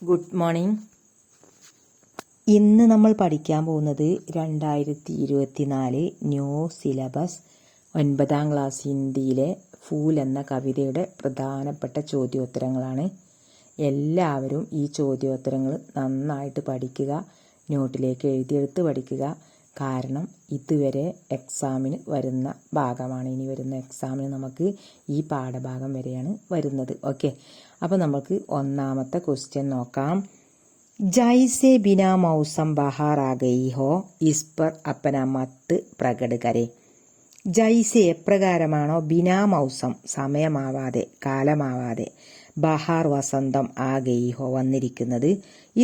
Good morning. ഇന്ന് നമ്മൾ പഠിക്കാൻ പോകുന്നത് 2024 ന്യൂ സിലബസ് 9ാം ക്ലാസ് ഹിന്ദിയിലെ ഫൂൽ എന്ന കവിതയുടെ പ്രധാനപ്പെട്ട ചോദ്യോത്തരങ്ങളാണ്. എല്ലാവരും ഈ ചോദ്യോത്തരങ്ങൾ നന്നായിട്ട് പഠിക്കുക, നോട്ടിലേക്ക് എഴുതിയെടുത്ത് പഠിക്കുക. കാരണം ഇതുവരെ എക്സാമിന് വരുന്ന ഭാഗമാണ്. ഇനി വരുന്ന എക്സാമിന് നമുക്ക് ഈ പാഠഭാഗം വരെയാണ് വരുന്നത്. ഓക്കെ, അപ്പോൾ നമുക്ക് ഒന്നാമത്തെ ക്വസ്റ്റ്യൻ നോക്കാം. ജൈസെ ബിനാ മൗസം ബഹാർ ആ ഗയി ഹോ ഇസ് പർ അപ്പന മത്ത് പ്രകട് കരെ. ജൈസെ എപ്രകാരമാണോ ബിനാ മൗസം സമയമാവാതെ കാലമാവാതെ ബഹാർ വസന്തം ആ ഗയി ഹോ വന്നിരിക്കുന്നത്,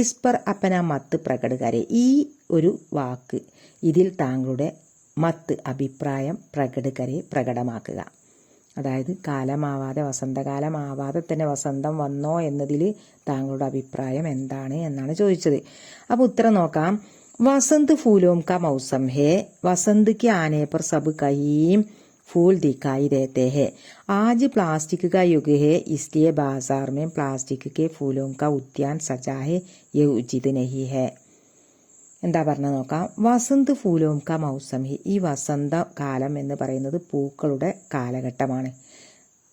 ഇസ് പർ അപ്പന മത്ത് പ്രകട് കരെ ഈ ഒരു വാക്ക് ഇതിൽ താങ്കളുടെ മത്ത് അഭിപ്രായം പ്രകട് കരെ പ്രകടമാക്കുക. അതായത് കാലമാവാതെ വസന്തകാലമാവാതെ തന്നെ വസന്തം വന്നോ എന്നതിൽ താങ്കളുടെ അഭിപ്രായം എന്താണ് എന്നാണ് ചോദിച്ചത്. അപ്പോൾ ഉത്തരം നോക്കാം. വസന്ത് ഫൂലോം കാ മൗസം ഹേ, വസന്ത് के आने पर सब कहीं फूल दिखाई देते हैं. आज प्लास्टिक का युग है, इसलिए बाजार में प्लास्टिक के फूलों का उद्यान सजा है, ये उचित नहीं है. എന്താ പറഞ്ഞ നോക്കാം. വസന്ത് ഫൂലോം കാ മൗസം ഹി, ഈ വസന്ത കാലം എന്ന് പറയുന്നത് പൂക്കളുടെ കാലഘട്ടമാണ്.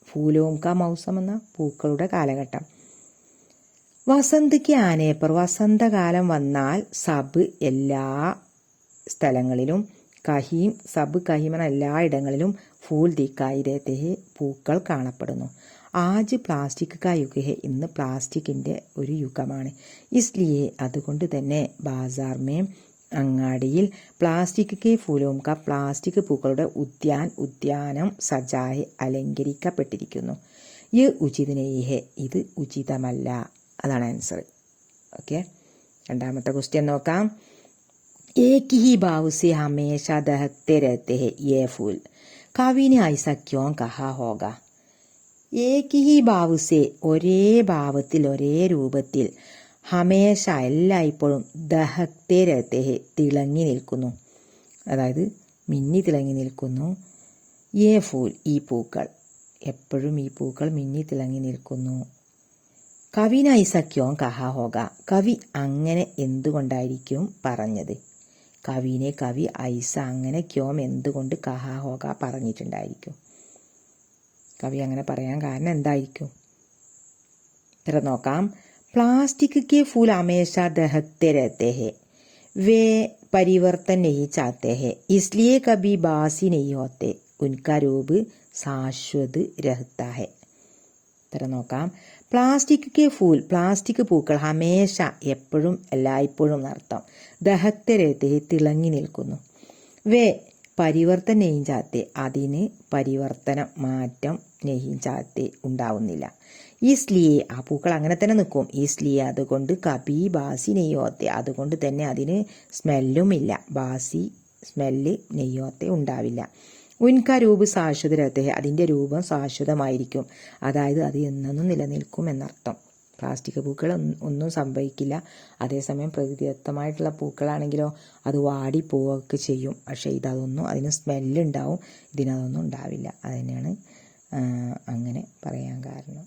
ഫൂലോം കാ മൗസം എന്ന പൂക്കളുടെ കാലഘട്ടം. വസന്തിക്ക് ആനേപ്പർ, വസന്തകാലം വന്നാൽ സബ് എല്ലാ സ്ഥലങ്ങളിലും, കഹീം സബ് കഹീം എന്ന എല്ലാ ഇടങ്ങളിലും, ഫൂൽ ദിക്കായി ദേത്തെ ഹെ പൂക്കൾ കാണപ്പെടുന്നു. ആജ് പ്ലാസ്റ്റിക് കാ യുഗ് ഹെ, ഇന്ന് പ്ലാസ്റ്റിക്കിന്റെ ഒരു യുഗമാണ്. ഇസ്ലിയെ അതുകൊണ്ട് തന്നെ ബാസാർ മേ അങ്ങാടിയിൽ പ്ലാസ്റ്റിക് കെ ഫൂലോം കാ പ്ലാസ്റ്റിക് പൂക്കളുടെ ഉദ്യാനം സജാഹെ അലങ്കരിക്കപ്പെട്ടിരിക്കുന്നു. യ ഉചിത് നഹീ ഹെ, ഇത് ഉചിതമല്ല. അതാണ് ആൻസർ. ഓക്കെ, രണ്ടാമത്തെ ക്വസ്റ്റ്യൻ നോക്കാം. ഏക് ഹി ഭാവ് സെ ഹമേശ ദഹത്തെ രഹത്തെ ഹെ യേ ഫൂൽ, കവി ने ऐसा क्यों कहा होगा. ഏക് ഹി ഭാവ് സെ ഒരേ ഭാവത്തിൽ ഒരേ രൂപത്തിൽ, ഹമേശ എല്ലായ്പ്പോഴും, ദഹത്തെ രഹത്തെ ഹെ തിളങ്ങി നിൽക്കുന്നു, അതായത് മിന്നി തിളങ്ങി നിൽക്കുന്നു. യേ ഫൂൽ ഈ പൂക്കൾ, എപ്പോഴും ഈ പൂക്കൾ മിന്നി തിളങ്ങി നിൽക്കുന്നു. കവി ने ऐसा क्यों कहा होगा, കവി അങ്ങനെ എന്തുകൊണ്ടായിരിക്കും പറഞ്ഞത്. കവിനെ കവി ഐസ അങ്ങനെ ക്യോം എന്തുകൊണ്ട് കഹാ ഹോഗ പറഞ്ഞിട്ടുണ്ടായിരിക്കും. കവി അങ്ങനെ പറയാൻ കാരണം എന്തായിരിക്കും. ഇത്ര നോക്കാം. പ്ലാസ്റ്റിക് കെ ഫൂൽ ഹമേശ ദഹത്തെ രഹത്തെ ഹെ, വേ പരിവർത്തൻ നഹീ ചാഹത്തെ ഹെ, ഇസ്ലിയെ കഭി ബാസി നഹീ ഹോത്തെ, ഉൻകാ രൂപ് ശാശ്വത് രഹത്താ ഹെ. ഇത്ര നോക്കാം. പ്ലാസ്റ്റിക് കെ ഫൂൽ പ്ലാസ്റ്റിക് പൂക്കൾ, ഹമേശ എപ്പോഴും എല്ലായ്പ്പോഴും എന്നർത്ഥം, ദഹത്തെ രഹത്തെ തിളങ്ങി നിൽക്കുന്നു. വേ പരിവർത്തൻ നെയ്യും ചാത്തെ അതിന് പരിവർത്തനം മാറ്റം നെയ്യും ചാത്തെ ഉണ്ടാവുന്നില്ല. ഈസ്ലിയെ ആ പൂക്കൾ അങ്ങനെ തന്നെ നിൽക്കും. ഈസ്ലിയെ അതുകൊണ്ട്, കബി ബാസി നെയ്യോത്തെ അതുകൊണ്ട് തന്നെ അതിന് സ്മെല്ലും ഇല്ല, ബാസി സ്മെല്ല് നെയ്യോത്തെ ഉണ്ടാവില്ല. ഉൻക രൂപ് ശാശ്വത രഹത്തെ അതിൻ്റെ രൂപം ശാശ്വതമായിരിക്കും, അതായത് അത് എന്നും നിലനിൽക്കും എന്നർത്ഥം. പ്ലാസ്റ്റിക് പൂക്കൾ ഒന്നും സംഭവിക്കില്ല. അതേസമയം പ്രകൃതിദത്തമായിട്ടുള്ള പൂക്കളാണെങ്കിലോ അത് വാടി പോവുകയൊക്കെ ചെയ്യും. പക്ഷേ ഇതൊന്നും, അതിന് സ്മെല്ലുണ്ടാവും, ഇതിനതൊന്നും ഉണ്ടാവില്ല. അത് തന്നെയാണ് അങ്ങനെ പറയാൻ കാരണം.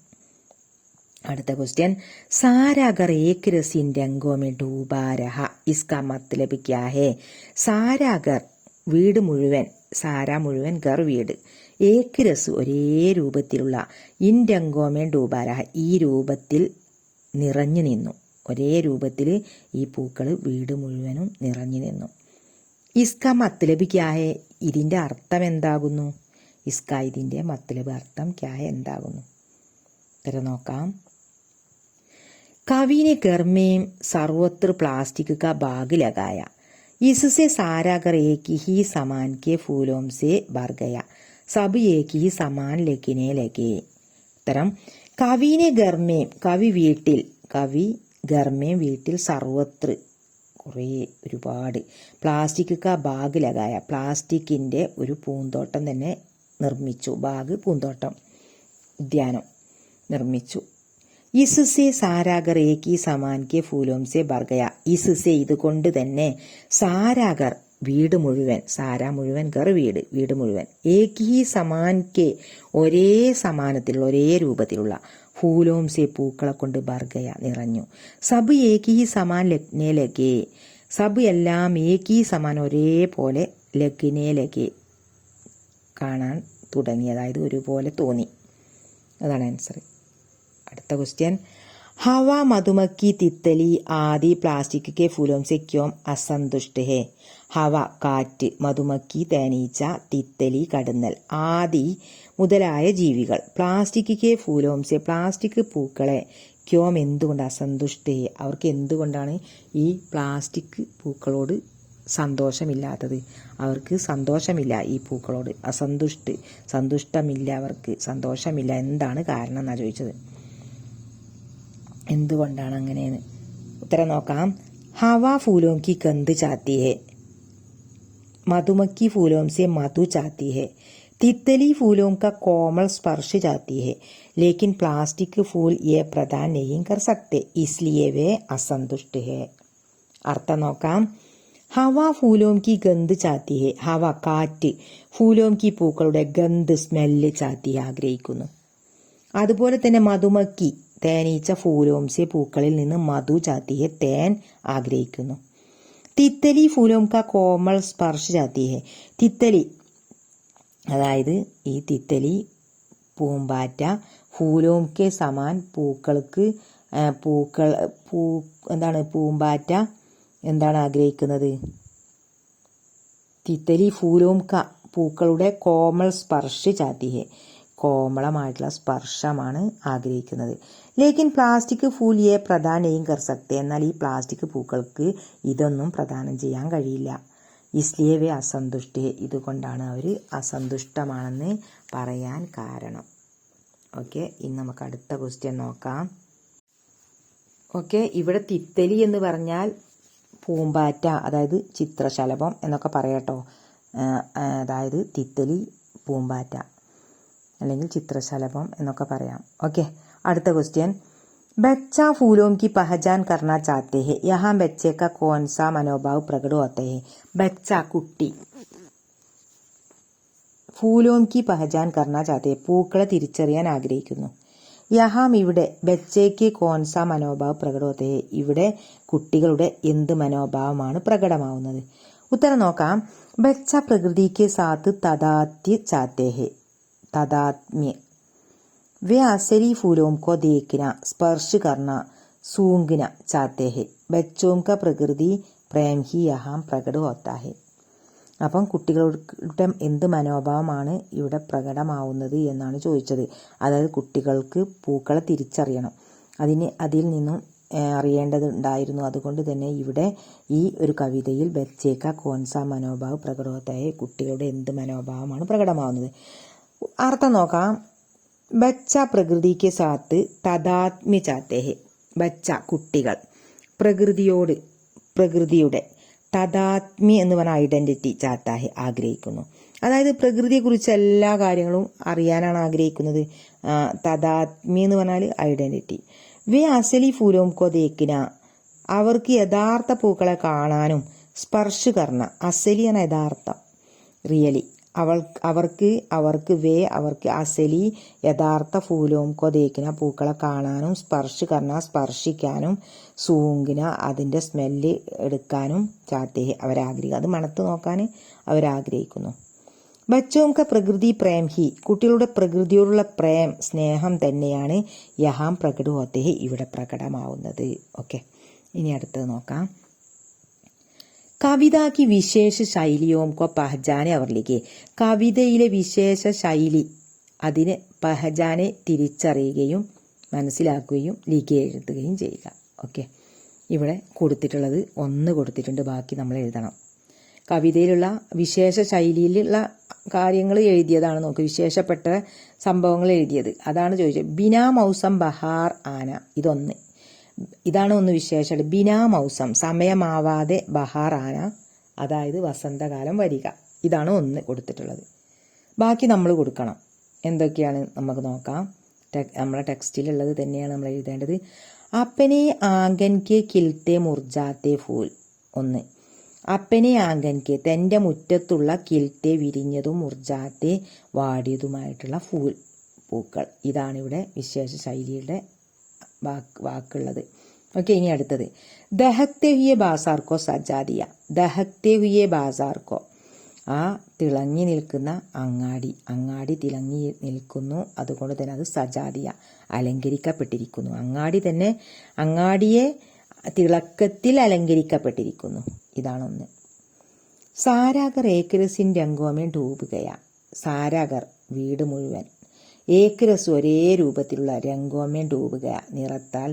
അടുത്ത ക്വസ്റ്റ്യൻ. സാരാഗർ ഏക് രസിൻ രംഗോ മേ ഡൂബാ രഹ, ഇസ്കാ മത്ലബ് ക്യാ ഹേ. സാരാഗർ വീട് മുഴുവൻ, സാര മുഴുവൻ, ഗർ വീട്, ഏക് രസ് ഒരേ രൂപത്തിലുള്ള, ഇൻ രംഗോമേ ഡൂബാരഹ ഈ രൂപത്തിൽ നിറഞ്ഞു നിന്നു, ഒരേ രൂപത്തിൽ ഈ പൂക്കൾ വീട് മുഴുവനും നിറഞ്ഞു നിന്നു. ഇസ്ക മത്ലബ് ക്യാഹെ ഇതിൻ്റെ അർത്ഥം എന്താകുന്നു. ഇസ്ക ഇതിൻ്റെ മത്ലബ് അർത്ഥം ക്യാഹെ എന്താകുന്നു. ഇത്ര നോക്കാം. കവിനെ ഗർമേം സർവത്ര പ്ലാസ്റ്റിക് കാ ബാഗ് ലഗായ, इससे सारा घर एक ही सामान के फूलों से भर गया, सब एक ही सामान लेकिने लगे. ഉത്തരം. കവിനെ ഗർമേം കവി വീട്ടിൽ, കവി ഗർമേം വീട്ടിൽ, സർവത്ര കുറേ ഒരുപാട്, പ്ലാസ്റ്റിക് കാ ബാഗ് ലഗായ പ്ലാസ്റ്റിക്കിൻ്റെ ഒരു പൂന്തോട്ടം തന്നെ നിർമ്മിച്ചു. ബാഗ് പൂന്തോട്ടം, ഉദ്യാനം നിർമ്മിച്ചു. ഇസുസെ സാരാഗർ ഏകി സമാൻ കെ ഫൂലോം സെ ബർഗയ, ഇസുസെ ഇതുകൊണ്ട് തന്നെ, സാരാഗർ വീട് മുഴുവൻ, സാര മുഴുവൻ, ഗർ വീട്, വീട് മുഴുവൻ, ഏകി സമാൻ കെ ഒരേ സമാനത്തിലുള്ള ഒരേ രൂപത്തിലുള്ള, ഫൂലോം സെ പൂക്കളെ കൊണ്ട് ബർഗയ നിറഞ്ഞു. സബ് ഏകി സമാൻ ലഗ്നെ ലഗേ, സബ് എല്ലാം ഏകി സമാൻ ഒരേപോലെ ലഗ്നെ ലഗേ കാണാൻ തുടങ്ങി, അതായത് ഒരുപോലെ തോന്നി. അതാണ് ആൻസർ. അടുത്ത ക്വസ്റ്റ്യൻ, हवा मधुमक्खी तितली आदि प्लास्टिक के फूलों से क्यों असंतुष्ट है? ഹവ കാറ്റ്, മധുമക്കി തേനീച്ച, തിത്തലി കടന്നൽ, ആദി മുതലായ ജീവികൾ പ്ലാസ്റ്റിക് കെ ഫൂലോംസെ പ്ലാസ്റ്റിക് പൂക്കളെ ക്യോം എന്തുകൊണ്ട് അസന്തുഷ്ടേ അവർക്ക് എന്തുകൊണ്ടാണ് ഈ പ്ലാസ്റ്റിക് പൂക്കളോട് സന്തോഷമില്ലാത്തത്? അവർക്ക് സന്തോഷമില്ല ഈ പൂക്കളോട്, സന്തുഷ്ടമില്ല, അവർക്ക് സന്തോഷമില്ല. എന്താണ് കാരണം എന്നാണ് ചോദിച്ചത്. എന്തുകൊണ്ടാണ് അങ്ങനെയെന്ന് ഉത്തരം നോക്കാം. ഹവ ഫൂലോം കി ഗന്ധ് ചാത്തി ഹെ, മധുമക്കി ഫൂലോം സെ മധു ചാത്തി ഹെ, तितली फूलों का कोमल स्पर्श चाहती है, लेकिन प्लास्टिक फूल ये प्रदान नहीं कर सकते, इसलिए वे असंतुष्ट है. അർത്ഥം നോക്കാം. ഹവ ഫൂലോം കി ഗന്ധ് ചാത്തി ഹെ, ഹവ കാറ്റ്, ഫൂലോം കി പൂക്കളുടെ ഗന്ധ് സ്മെല്ല് ചാത്തി ആഗ്രഹിക്കുന്നു. അതുപോലെ തന്നെ മധുമക്കി തേനീച്ച ഫൂലോംസെ പൂക്കളിൽ നിന്ന് മധു ചാത്തി ഹെ തേൻ ആഗ്രഹിക്കുന്നു. തിത്തലി ഫൂലോം കാ കോമൾ സ്പർശ ചാത്തി ഹെ, തിത്തലി അതായത് ഈ തിത്തലി പൂമ്പാറ്റ ഫൂലോം കെ സമാൻ പൂക്കൾക്ക് പൂമ്പാറ്റ എന്താണ് ആഗ്രഹിക്കുന്നത്? തിത്തലി ഫൂലോം ക പൂക്കളുടെ കോമൾ സ്പർശ ചാത്തി ഹെ, കോമളമായിട്ടുള്ള സ്പർശമാണ് ആഗ്രഹിക്കുന്നത്. ലേക്കിൻ പ്ലാസ്റ്റിക് ഫൂൽ യെ പ്രദാനം കർ സക്തെ, എന്നാൽ ഈ പ്ലാസ്റ്റിക് പൂക്കൾക്ക് ഇതൊന്നും പ്രദാനം ചെയ്യാൻ കഴിയില്ല. ഇസ്ലിയെ വേ അസന്തുഷ്ട, ഇതുകൊണ്ടാണ് അവർ അസന്തുഷ്ടമാണെന്ന് പറയാൻ കാരണം. ഓക്കെ, ഇനി നമുക്ക് അടുത്ത ക്വസ്റ്റ്യൻ നോക്കാം. ഓക്കെ, ഇവിടെ തിത്തലി എന്ന് പറഞ്ഞാൽ പൂമ്പാറ്റ, അതായത് ചിത്രശലഭം എന്നൊക്കെ പറയാട്ടോ. അതായത് തിത്തലി പൂമ്പാറ്റ അല്ലെങ്കിൽ ചിത്രശലഭം എന്നൊക്കെ പറയാം. ഓക്കെ, അടുത്ത ക്വസ്റ്റ്യൻ, बच्चा फूलों की पहचान करना चाहते हैं, यहाँ बच्चे का कौन सा मनोभाव प्रकट होते हैं? बच्चा കുട്ടി ഫൂലോം കി പഹചാൻ കർണ ചാത്തെ, പൂക്കളെ തിരിച്ചറിയാൻ ആഗ്രഹിക്കുന്നു. യഹാം ഇവിടെ, ബച്ചയ്ക്ക് കോൺസ മനോഭാവ പ്രകടോത്തെ, ഇവിടെ കുട്ടികളുടെ എന്ത് മനോഭാവമാണ് പ്രകടമാവുന്നത്? ഉത്തരം നോക്കാം. ബച്ച പ്രകൃതിക്ക് സാത്ത് തദാത്യ ചാത്തെ ഹെ, തദാത്മ്യ, वे असली फूलों को देखना, स्पर्श करना, सूंघना चाहते हैं. बच्चों का प्रकृति प्रेम ही यहाँ प्रकट होता है. അപ്പം കുട്ടികളുടെ എന്ത് മനോഭാവമാണ് ഇവിടെ പ്രകടമാവുന്നത് എന്നാണ് ചോദിച്ചത്. അതായത് കുട്ടികൾക്ക് പൂക്കളെ തിരിച്ചറിയണം, അതിൽ നിന്നും അറിയേണ്ടതുണ്ടായിരുന്നു. അതുകൊണ്ട് തന്നെ ഇവിടെ ഈ ഒരു കവിതയിൽ ബച്ചേക്ക കോൺസ മനോഭാവ പ്രകടോത്തായ, കുട്ടികളുടെ എന്ത് മനോഭാവമാണ് പ്രകടമാവുന്നത്? അർത്ഥം നോക്കാം. ബച്ച പ്രകൃതിക്ക് സാത്ത് തദാത്മ്യ ചാത്തേ ഹെ, ബച്ച കുട്ടികൾ, പ്രകൃതിയുടെ തദാത്മ്യ എന്ന് പറഞ്ഞ ഐഡന്റിറ്റി ചാത്താഹെ ആഗ്രഹിക്കുന്നു. അതായത് പ്രകൃതിയെക്കുറിച്ച് എല്ലാ കാര്യങ്ങളും അറിയാനാണ് ആഗ്രഹിക്കുന്നത്. തദാത്മ്യ എന്ന് പറഞ്ഞാൽ ഐഡന്റിറ്റി. വേ അസലി ഫൂലോം കോ ദേക്കിന, അവർക്ക് യഥാർത്ഥ പൂക്കളെ കാണാനും, സ്പർശ് കർണ, അസലി എന്ന യഥാർത്ഥം, റിയലി, അവർക്ക് അസലി യഥാർത്ഥ ഫൂലോം കോ ദേക്കിന പൂക്കളെ കാണാനും, സ്പർശ് കർണ സ്പർശിക്കാനും, സൂങ്കിന അതിൻ്റെ സ്മെല്ല് എടുക്കാനും ചാത്തേ അവരാഗ്രഹിക്കും, അത് മണത്ത് നോക്കാൻ അവരാഗ്രഹിക്കുന്നു. ബച്ചോം ക പ്രകൃതി പ്രേം ഹി, കുട്ടികളുടെ പ്രകൃതിയോടുള്ള പ്രേം സ്നേഹം തന്നെയാണ് യഹാം പ്രകട ഹോത്തേ ഇവിടെ പ്രകടമാവുന്നത്. ഓക്കെ, ഇനി അടുത്തത് നോക്കാം. കവിത की വിശേഷ ശൈലിയോം കോ പഹചാനെ അവർ ലിഖേ, കവിതയിലെ വിശേഷ ശൈലി അതിനെ പഹചാനെ തിരിച്ചറിയുകയും മനസ്സിലാക്കുകയും ലിഖേ എഴുതുകയും ചെയ്യുക. ഓക്കെ, ഇവിടെ കൊടുത്തിട്ടുള്ളത് ഒന്ന് കൊടുത്തിട്ടുണ്ട്, ബാക്കി നമ്മൾ എഴുതണം. കവിതയിലുള്ള വിശേഷ ശൈലിയിലുള്ള കാര്യങ്ങൾ എഴുതിയതാണ്, നോക്ക്, വിശേഷപ്പെട്ട സംഭവങ്ങൾ എഴുതിയത് അതാണ് ചോദിച്ചത്. ബിനാ മൗസം ബഹാർ ആന, ഇതാണ് ഒന്ന് വിശേഷം. ബിനാ മൗസം സമയമാവാതെ ബഹാർ ആന, അതായത് വസന്തകാലം വരിക, ഇതാണ് ഒന്ന് കൊടുത്തിട്ടുള്ളത്. ബാക്കി നമ്മൾ കൊടുക്കണം. എന്തൊക്കെയാണ് നമുക്ക് നോക്കാം. നമ്മളെ ടെക്സ്റ്റിലുള്ളത് തന്നെയാണ് നമ്മൾ എഴുതേണ്ടത്. അപ്പനെ ആംഗൻ കെ കിൽത്തെ മുർജാത്തെ ഫൂൽ, ഒന്ന്. അപ്പനെ ആംഗൻ കെ തൻ്റെ മുറ്റത്തുള്ള കിൽത്തെ വിരിഞ്ഞതും മുർജാത്തെ വാടിയതുമായിട്ടുള്ള പൂക്കൾ. ഇതാണ് ഇവിടെ വിശേഷ ശൈലിയുടെ വാക്കുള്ളത്. ഓക്കെ, ഇനി അടുത്തത് ദഹക്തെ ഹുയെ ബാസാർക്കോ സജാദിയ. ദഹക്തെ ഹുയെ ബാസാർക്കോ, ആ തിളങ്ങി നിൽക്കുന്ന അങ്ങാടി തിളങ്ങി നിൽക്കുന്നു, അതുകൊണ്ട് തന്നെ അത് സജാദിയ അലങ്കരിക്കപ്പെട്ടിരിക്കുന്നു. അങ്ങാടിയെ തിളക്കത്തിൽ അലങ്കരിക്കപ്പെട്ടിരിക്കുന്നു. ഇതാണൊന്ന്. സാരാഗർ ഏകരസിൻ രംഗോമേ ഡൂബുകയാ. സാരാഗർ വീട് മുഴുവൻ, ഏകരസ് ഒരേ രൂപത്തിലുള്ള, രംഗോമേ ഡൂബുകയാ നിറത്താൽ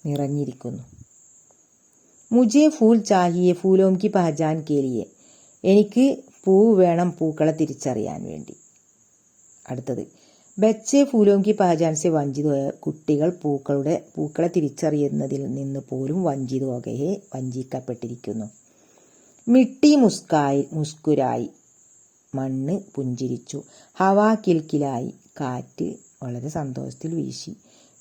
നിറഞ്ഞിരിക്കുന്നു. മുജേ ഫൂൽ ചാഹിയെ ഫൂലോം കി പഹചാൻ കേലിയെ, എനിക്ക് പൂവ് വേണം പൂക്കളെ തിരിച്ചറിയാൻ വേണ്ടി. അടുത്തത് ബച്ചെ ഫൂലോം കി പഹചാൻ സെ വഞ്ചിത് ഹോയ, കുട്ടികൾ പൂക്കളെ തിരിച്ചറിയുന്നതിൽ നിന്ന് പോലും വഞ്ചിക്കപ്പെട്ടിരിക്കുന്നു. മിട്ടി മുസ്കുരായി, മണ്ണ് പുഞ്ചിരിച്ചു. ഹവാ കിൽക്കിലായി, കാറ്റ് വളരെ സന്തോഷത്തിൽ വീശി.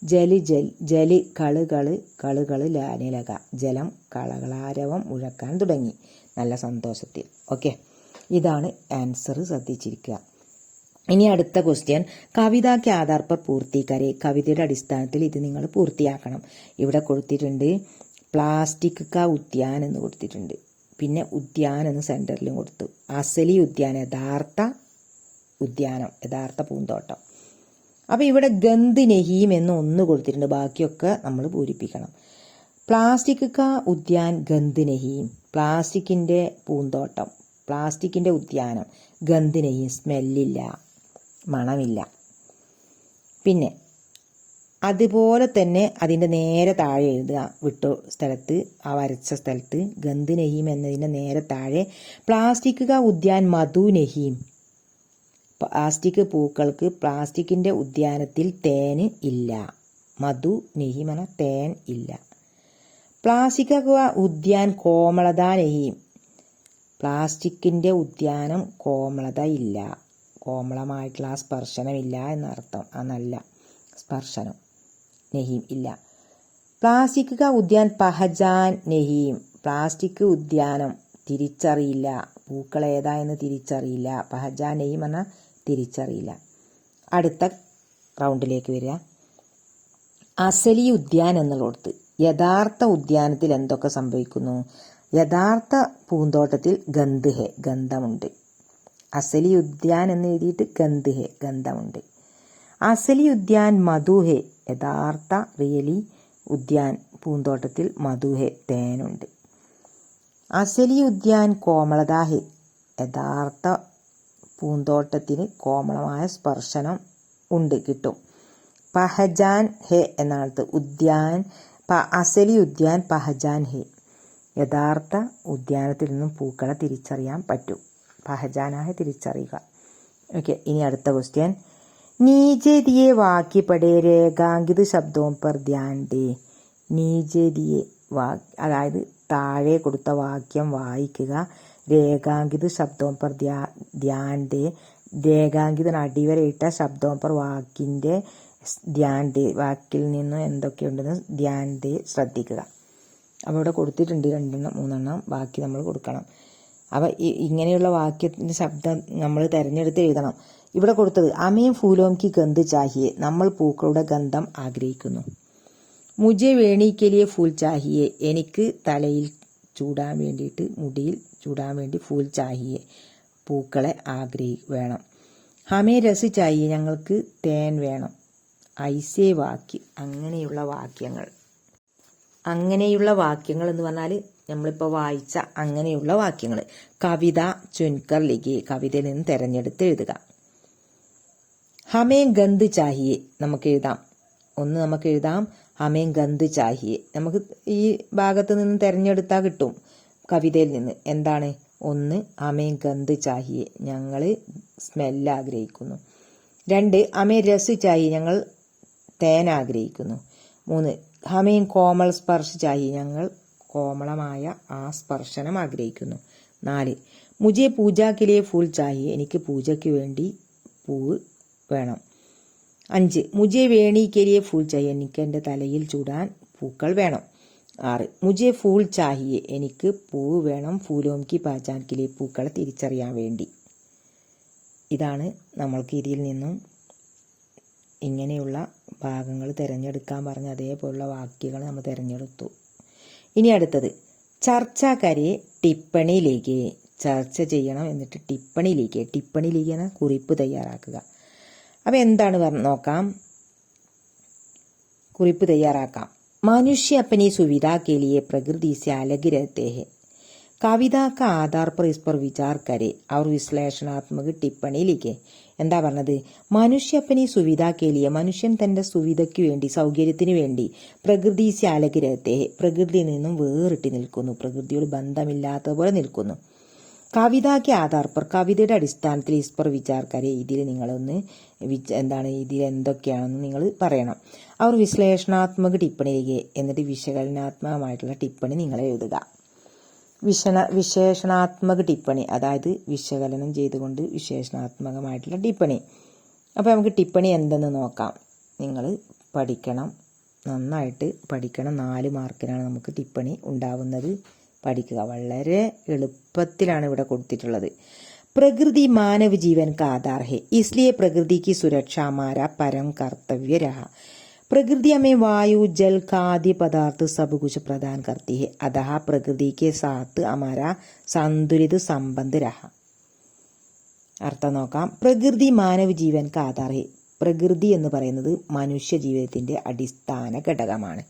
ജല് കളുകള് ലാനിലക, ജലം കളകളാരവം മുഴക്കാൻ തുടങ്ങി നല്ല സന്തോഷത്തിൽ. ഓക്കെ, ഇതാണ് ആൻസർ, ശ്രദ്ധിച്ചിരിക്കുക. ഇനി അടുത്ത ക്വസ്റ്റ്യൻ, കവിതയ്ക്ക് ആധാർ പർ പൂർത്തീകരെ, കവിതയുടെ അടിസ്ഥാനത്തിൽ ഇത് നിങ്ങൾ പൂർത്തിയാക്കണം. ഇവിടെ കൊടുത്തിട്ടുണ്ട് പ്ലാസ്റ്റിക് കാ ഉദ്യാൻ എന്ന് കൊടുത്തിട്ടുണ്ട്, പിന്നെ ഉദ്യാൻ എന്ന് സെന്ററിലും കൊടുത്തു. അസലി ഉദ്യാനം, യഥാർത്ഥ പൂന്തോട്ടം. അപ്പോൾ ഇവിടെ ഗന്ധ് നഹീം എന്ന് ഒന്ന് കൊടുത്തിട്ടുണ്ട്, ബാക്കിയൊക്കെ നമ്മൾ പൂരിപ്പിക്കണം. പ്ലാസ്റ്റിക് കാ ഉദ്യാൻ ഗന്ധ് നഹീം, പ്ലാസ്റ്റിക്കിൻ്റെ പൂന്തോട്ടം, പ്ലാസ്റ്റിക്കിൻ്റെ ഉദ്യാനം. ഗന്ധ് നഹീം, സ്മെല്ലില്ല, മണമില്ല. പിന്നെ അതുപോലെ തന്നെ അതിൻ്റെ നേരെ താഴെ എഴുതുക, സ്ഥലത്ത്, ആ വരച്ച സ്ഥലത്ത് ഗന്ധ് നഹീം എന്നതിൻ്റെ നേരെ താഴെ പ്ലാസ്റ്റിക് കാ ഉദ്യാൻ മധു നഹീം, പ്ലാസ്റ്റിക് പൂക്കൾക്ക് പ്ലാസ്റ്റിക്കിൻ്റെ ഉദ്യാനത്തിൽ തേന് ഇല്ല. മധു നഹീം എന്ന തേൻ ഇല്ല. പ്ലാസ്റ്റിക് കാ ഉദ്യാൻ കോമളത നഹീം, പ്ലാസ്റ്റിക്കിൻ്റെ ഉദ്യാനം കോമളത ഇല്ല, കോമളമായിട്ടുള്ള ആ സ്പർശനമില്ല എന്നർത്ഥം, ആ നല്ല സ്പർശനം. നഹീം ഇല്ല. പ്ലാസ്റ്റിക് കാ ഉദ്യാൻ പഹചാൻ നഹീം, പ്ലാസ്റ്റിക് ഉദ്യാനം തിരിച്ചറിയില്ല, പൂക്കൾ ഏതാ എന്ന് തിരിച്ചറിയില്ല. പഹചാൻ നഹീം എന്നാൽ തിരിച്ചറിയില്ല. അടുത്ത റൗണ്ടിലേക്ക് വരിക. അസലി ഉദ്യാൻ എന്നുള്ളടത്ത് യഥാർത്ഥ ഉദ്യാനത്തിൽ എന്തൊക്കെ സംഭവിക്കുന്നു? യഥാർത്ഥ പൂന്തോട്ടത്തിൽ ഗന്ധമുണ്ട്. അസലി ഉദ്യാൻ എന്ന് എഴുതിയിട്ട് ഗന്ധമുണ്ട്. അസലി ഉദ്യാൻ മധുഹെ, യഥാർത്ഥ റിയലി ഉദ്യാൻ പൂന്തോട്ടത്തിൽ മധുഹെ, തേനുണ്ട്. അസലി ഉദ്യാൻ കോമളതാഹെ, യഥാർത്ഥ പൂന്തോട്ടത്തിന് കോമളമായ സ്പർശനം ഉണ്ട്, കിട്ടും. പഹജാൻ ഹെ എന്നാണ് ഉദ്യാൻ, അസലി ഉദ്യാൻ പഹജാൻ ഹെ, യഥാർത്ഥ ഉദ്യാനത്തിൽ നിന്നും പൂക്കളെ തിരിച്ചറിയാൻ പറ്റും. പഹജാനാഹെ, തിരിച്ചറിയുക. ഓക്കെ, ഇനി അടുത്ത ക്വസ്റ്റ്യൻ. നീചെ ദിയെ വാക്യ പഠേ രേഖാങ്കിത് ശബ്ദവും പർ ധ്യാൻ ദേ. നീചെ ദിയെ അതായത് താഴെ കൊടുത്ത വാക്യം വായിക്കുക. രേഖാങ്കിത് ശബ്ദവും പർ ധ്യാൻ ദേ, രേഖാങ്കിതന് അടിവരയിട്ട ശബ്ദവും പർ വാക്കിൻ്റെ ധ്യാൻ ദേ, വാക്കിൽ നിന്ന് എന്തൊക്കെയുണ്ടെന്ന് ധ്യാൻ ദേ, ശ്രദ്ധിക്കുക. അപ്പോൾ ഇവിടെ കൊടുത്തിട്ടുണ്ട് 2 3 ബാക്കി നമ്മൾ കൊടുക്കണം. അപ്പോൾ ഇങ്ങനെയുള്ള വാക്യത്തിൻ്റെ ശബ്ദം നമ്മൾ തിരഞ്ഞെടുത്ത് എഴുതണം. ഇവിടെ കൊടുത്തത് അമേം ഫൂലോം കി ഗന്ധ് ചാഹിയെ, നമ്മൾ പൂക്കളുടെ ഗന്ധം ആഗ്രഹിക്കുന്നു. മുജെ വേണിക്കലിയെ ഫൂൽ ചാഹിയെ, എനിക്ക് തലയിൽ ചൂടാൻ വേണ്ടിയിട്ട്, മുടിയിൽ ചൂടാൻ വേണ്ടി ഫൂൽ ചാഹിയെ, പൂക്കളെ വേണം. ഹമേ രസ് ചാഹിയെ, ഞങ്ങൾക്ക് തേൻ വേണം. ഐസേ വാക്യ, അങ്ങനെയുള്ള വാക്യങ്ങൾ എന്ന് പറഞ്ഞാൽ നമ്മളിപ്പോൾ വായിച്ച അങ്ങനെയുള്ള വാക്യങ്ങൾ. കവിത ചുൻകർ ലിഖിയെ, കവിതയിൽ നിന്ന് തിരഞ്ഞെടുത്ത് എഴുതുക. ഹമേ ഗന്ധ് ചാഹിയെ നമുക്ക് എഴുതാം. ഹമേ ഗന്ധ് ചാഹിയെ നമുക്ക് ഈ ഭാഗത്ത് നിന്ന് തിരഞ്ഞെടുത്താൽ കിട്ടും. കവിതയിൽ നിന്ന് എന്താണ്? 1 ഹമേ ഗന്ധ് ചാഹിയെ, ഞങ്ങൾ സ്മെല്ല് ആഗ്രഹിക്കുന്നു. 2 ഹമേ രസ് ചാഹിയെ, ഞങ്ങൾ തേൻ ആഗ്രഹിക്കുന്നു. 3 ഹമേ കോമൾ സ്പർശ് ചാഹിയെ, ഞങ്ങൾ കോമളമായ ആ സ്പർശനം ആഗ്രഹിക്കുന്നു. 4 മുജെ പൂജാക്കിലെ ഫൂൽ ചാഹിയെ, എനിക്ക് പൂജയ്ക്ക് വേണ്ടി പൂവ് വേണം. 5 മുജെ വേണിക്കലിയെ ഫൂൽ ചാഹിയെ, എനിക്ക് എൻ്റെ തലയിൽ ചൂടാൻ പൂക്കൾ വേണം. 6 മുജെ ഫൂൽ ചാഹിയെ, എനിക്ക് പൂവ് വേണം. ഫൂലോം കി പഹചാൻ കെ ലിയെ, പൂക്കളെ തിരിച്ചറിയാൻ വേണ്ടി. ഇതാണ് നമ്മൾക്ക് ഇതിൽ നിന്നും ഇങ്ങനെയുള്ള ഭാഗങ്ങൾ തിരഞ്ഞെടുക്കാൻ പറഞ്ഞ അതേപോലുള്ള വാക്യങ്ങൾ നമ്മൾ തിരഞ്ഞെടുത്തു. ഇനി അടുത്തത് ചർച്ച കരെ ടിപ്പണിയിലേക്ക്. ചർച്ച ചെയ്യണം, എന്നിട്ട് ടിപ്പണിയിലേക്ക് കുറിപ്പ് തയ്യാറാക്കുക. അപ്പം എന്താണ് നോക്കാം. കുറിപ്പ് തയ്യാറാക്കാം. मनुष्य अपनी सुविधा के लिए प्रकृति से अलग रहते हैं. കവിത का आधार पर इस पर विचार करे और विश्लेषणात्मक टिप्पणी लिखे. എന്താ പറഞ്ഞത്? മനുഷ്യപ്പനി സുവിധാക്കേലിയ, മനുഷ്യൻ തന്റെ സുവിധയ്ക്ക് വേണ്ടി, സൗകര്യത്തിന് വേണ്ടി, പ്രകൃതി ശാലകിരത്തെ, പ്രകൃതിയിൽ നിന്നും വേറിട്ട് നിൽക്കുന്നു, പ്രകൃതിയോട് ബന്ധമില്ലാത്തതുപോലെ നിൽക്കുന്നു. കവിതാക്ക് ആധാർ പർ, കവിതയുടെ അടിസ്ഥാനത്തിൽ ഇസ്പർ വിചാർക്കാരെ, ഇതിൽ നിങ്ങളൊന്ന് ഇതിൽ എന്തൊക്കെയാണെന്ന് നിങ്ങൾ പറയണം. അവർ വിശ്ലേഷണാത്മക ടിപ്പണിയിലേക്ക്, എന്നിട്ട് വിശകലനാത്മകമായിട്ടുള്ള ടിപ്പണി നിങ്ങൾ എഴുതുക. വിശേഷണാത്മക ടിപ്പണി, അതായത് വിശകലനം ചെയ്തുകൊണ്ട് വിശേഷണാത്മകമായിട്ടുള്ള ടിപ്പണി. അപ്പോൾ നമുക്ക് ടിപ്പണി എന്തെന്ന് നോക്കാം. നിങ്ങൾ പഠിക്കണം, നന്നായിട്ട് പഠിക്കണം. 4 മാർക്കിനാണ് നമുക്ക് ടിപ്പണി ഉണ്ടാവുന്നത്. പഠിക്കുക. വളരെ എളുപ്പത്തിലാണ് ഇവിടെ കൊടുത്തിട്ടുള്ളത്. പ്രകൃതി മാനവ ജീവൻ का आधार है, इसलिए प्रकृति की सुरक्षा हमारा परम कर्तव्य रहा. प्रकृति हमें वायु, जल, खाद्य पदार्थ सब कुछ प्रदान करती है, अतः प्रकृति के साथ हमारा संतुलित संबंध रहा. അർത്ഥം നോക്കാം. പ്രകൃതി മാനവ ജീവൻ का आधार है. പ്രകൃതി എന്ന് പറയുന്നത് മനുഷ്യ ജീവിതത്തിന്റെ അടിസ്ഥാന ഘടകമാണ്.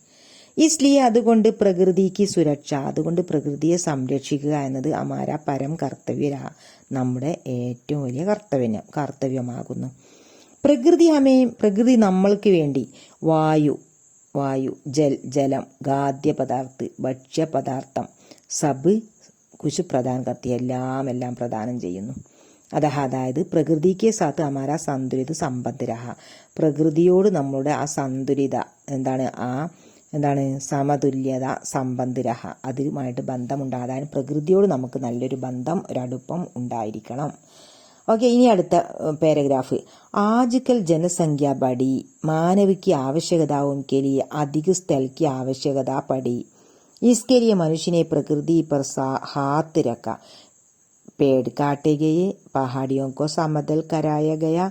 ഇസ്ലിയെ, അതുകൊണ്ട് പ്രകൃതിക്ക് സുരക്ഷ, അതുകൊണ്ട് പ്രകൃതിയെ സംരക്ഷിക്കുക എന്നത് അമാര പരം കർത്തവ്യ, നമ്മുടെ ഏറ്റവും വലിയ കർത്തവ്യമാകുന്നു. പ്രകൃതി നമ്മൾക്ക് വേണ്ടി വായു, ജലം, ഖാദ്യപദാർത്ഥ, ഭക്ഷ്യപദാർത്ഥം, സബ് കുശ് പ്രദാൻ കത്തി, എല്ലാം പ്രദാനം ചെയ്യുന്നു. അതായത് പ്രകൃതിക്ക് സാത്ത് അമാര സന്തുലിത സംബന്ധരഹ, പ്രകൃതിയോട് നമ്മളുടെ ആ സന്തുലിത എന്താണ് സമതുല്യത, സംബന്ധരഹ, അതുമായിട്ട് ബന്ധമുണ്ടാകാൻ പ്രകൃതിയോട് നമുക്ക് നല്ലൊരു ബന്ധം, ഒരടുപ്പം ഉണ്ടായിരിക്കണം. ഓക്കെ, ഇനി അടുത്ത പാരഗ്രാഫ്. ആജ്കൽ ജനസംഖ്യ ബടി, मानव की आवश्यकताओं के लिए अधिक स्थल की आवश्यकता पड़ी. इसके लिए मनुष्य ने प्रकृति पर हाथ रखा. पेड़ काटे गए, पहाड़ियों को समतल कराया गया,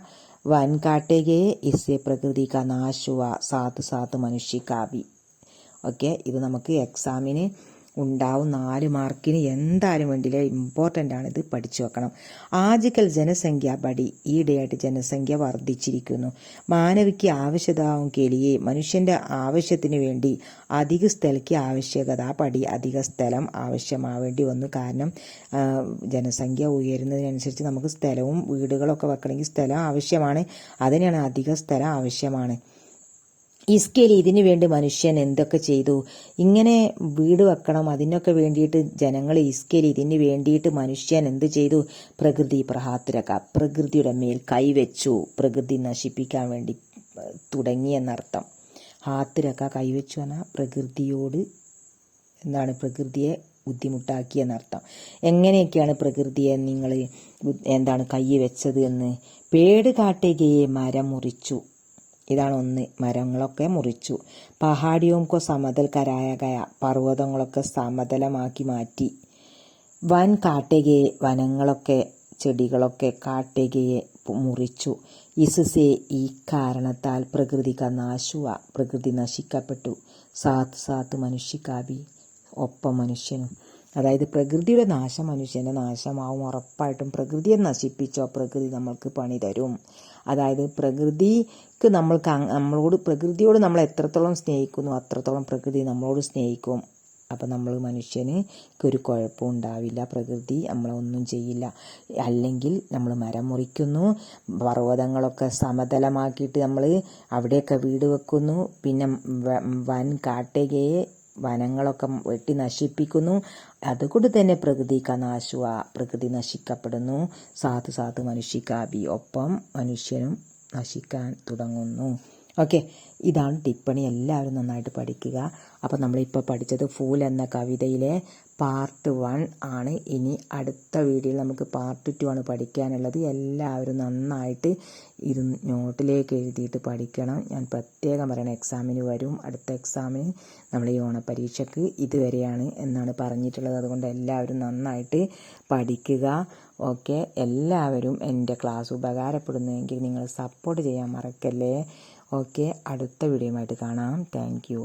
वन काटे गए, इससे प्रकृति का नाश हुआ, साथ साथ मनुष्य का भी. ഓക്കെ, ഇത് നമുക്ക് എക്സാമിന് ഉണ്ടാവും. 4 മാർക്കിന് എന്തായാലും വേണ്ടിയില്ല, ഇമ്പോർട്ടൻ്റ് ആണ്, ഇത് പഠിച്ചു വെക്കണം. ആജ്കൽ ജനസംഖ്യ ബടി, ഈയിടെയായിട്ട് ജനസംഖ്യ വർദ്ധിച്ചിരിക്കുന്നു. മാനവിക്ക് ആവശ്യതാവും കേളിയെ, മനുഷ്യന്റെ ആവശ്യത്തിന് വേണ്ടി അധിക സ്ഥലക്ക് ആവശ്യകത പടി, അധിക സ്ഥലം ആവശ്യമാവേണ്ടി വന്നു. കാരണം ജനസംഖ്യ ഉയരുന്നതിനനുസരിച്ച് നമുക്ക് സ്ഥലവും വീടുകളൊക്കെ വെക്കണമെങ്കിൽ സ്ഥലം ആവശ്യമാണ്. അതിനാണ് അധിക സ്ഥലം ആവശ്യമാണ്. ഇസ്കേലി, ഇതിനു വേണ്ടി മനുഷ്യൻ എന്തൊക്കെ ചെയ്തു? ഇങ്ങനെ വീട് വെക്കണം, അതിനൊക്കെ വേണ്ടിയിട്ട് ജനങ്ങൾ ഇസ്കേലി, ഇതിന് വേണ്ടിയിട്ട് മനുഷ്യൻ എന്ത് ചെയ്തു? പ്രകൃതി പ്രഹാത്തിരക്ക, പ്രകൃതിയുടെ മേൽ കൈവച്ചു, പ്രകൃതി നശിപ്പിക്കാൻ വേണ്ടി തുടങ്ങി എന്നർത്ഥം. ഹാത്തിരക്ക, കൈവച്ചു പറഞ്ഞാൽ പ്രകൃതിയോട് പ്രകൃതിയെ ബുദ്ധിമുട്ടാക്കി എന്നർത്ഥം. എങ്ങനെയൊക്കെയാണ് പ്രകൃതിയെ നിങ്ങൾ കൈ വെച്ചത് എന്ന്? പേട് കാട്ടുകയെ, മരം മുറിച്ചു, ഇതാണ് ഒന്ന്. മരങ്ങളൊക്കെ മുറിച്ചു. പഹാടിയോംകോ സമതൽ കരായകയ, പർവ്വതങ്ങളൊക്കെ സമതലമാക്കി മാറ്റി. വൻ കാട്ടുകയെ, വനങ്ങളൊക്കെ, ചെടികളൊക്കെ, കാട്ടുകയെ മുറിച്ചു. ഇസസേ, ഈ കാരണത്താൽ പ്രകൃതി നാശുവ, പ്രകൃതി നശിക്കപ്പെട്ടു. സാത്ത് മനുഷ്യക്കാബി, ഒപ്പം മനുഷ്യനും. അതായത് പ്രകൃതിയുടെ നാശം മനുഷ്യന്റെ നാശമാവും ഉറപ്പായിട്ടും. പ്രകൃതിയെ നശിപ്പിച്ചോ പ്രകൃതി നമ്മൾക്ക് പണി തരും. അതായത് പ്രകൃതിയോട് നമ്മൾ എത്രത്തോളം സ്നേഹിക്കുന്നു അത്രത്തോളം പ്രകൃതി നമ്മളോട് സ്നേഹിക്കും. അപ്പം നമ്മൾ മനുഷ്യന് ഒരു കുഴപ്പവും ഉണ്ടാവില്ല, പ്രകൃതി നമ്മളെ ഒന്നും ചെയ്യില്ല. അല്ലെങ്കിൽ നമ്മൾ മരം മുറിക്കുന്നു, പർവ്വതങ്ങളൊക്കെ സമതലമാക്കിയിട്ട് നമ്മൾ അവിടെയൊക്കെ വീട് വെക്കുന്നു. പിന്നെ വൻ കാട്ടുകയെ, വനങ്ങളൊക്കെ വെട്ടി നശിപ്പിക്കുന്നു. അതുകൊണ്ട് തന്നെ പ്രകൃതി നാശുവ, പ്രകൃതി നശിക്കപ്പെടുന്നു. സാത്ത് മനുഷ്യക്കാബി, ഒപ്പം മനുഷ്യനും നശിക്കാൻ തുടങ്ങുന്നു. ഓക്കെ, ഇതാണ് ടിപ്പണി. എല്ലാവരും നന്നായിട്ട് പഠിക്കുക. അപ്പോൾ നമ്മളിപ്പോൾ പഠിച്ചത് ഫൂൽ എന്ന കവിതയിലെ പാർട്ട് 1 ആണ്. ഇനി അടുത്ത വീഡിയോയിൽ നമുക്ക് പാർട്ട് 2 ആണ് പഠിക്കാനുള്ളത്. എല്ലാവരും നന്നായിട്ട് ഇത് നോട്ടിലേക്ക് എഴുതിയിട്ട് പഠിക്കണം. ഞാൻ പ്രത്യേകം പറയണം, എക്സാമിന് വരും. അടുത്ത എക്സാമിന് നമ്മൾ ഈ ഓണപ്പരീക്ഷയ്ക്ക് ഇതുവരെയാണ് എന്നാണ് പറഞ്ഞിട്ടുള്ളത്. അതുകൊണ്ട് എല്ലാവരും നന്നായിട്ട് പഠിക്കുക. ഓക്കെ, എല്ലാവരും എൻ്റെ ക്ലാസ് ഉപകാരപ്പെടുന്നുവെങ്കിൽ നിങ്ങൾ സപ്പോർട്ട് ചെയ്യാൻ മറക്കല്ലേ. ഓക്കെ, അടുത്ത വീഡിയോയുമായിട്ട് കാണാം. Thank you.